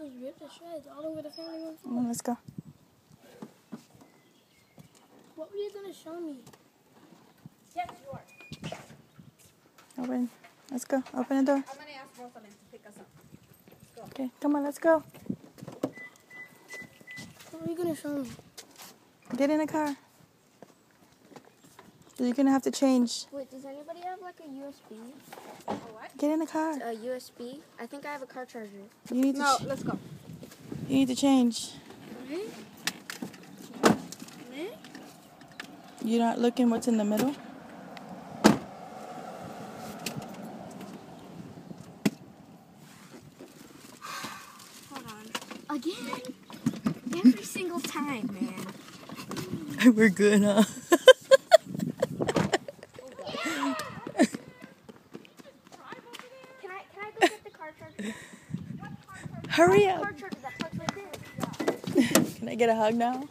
Just rip the shreds all over the family room. Let's go. What were you gonna show me? Yes, you are. Open. Let's go. Open the door. I'm gonna ask Rosalind to pick us up. Let's go. Okay, come on, let's go. What are you gonna show me? Get in the car. You're gonna have to change. Wait, does anybody have like a USB? A what? Get in the car. A USB? I think I have a car charger. You need to. No, let's go. You need to change. Me? Me? You're not looking what's in the middle. Hold on. Again? Every single time, man. We're good, huh? Can I go get the car charger? Hurry Car up. charger that plugs right there. Can I get a hug now?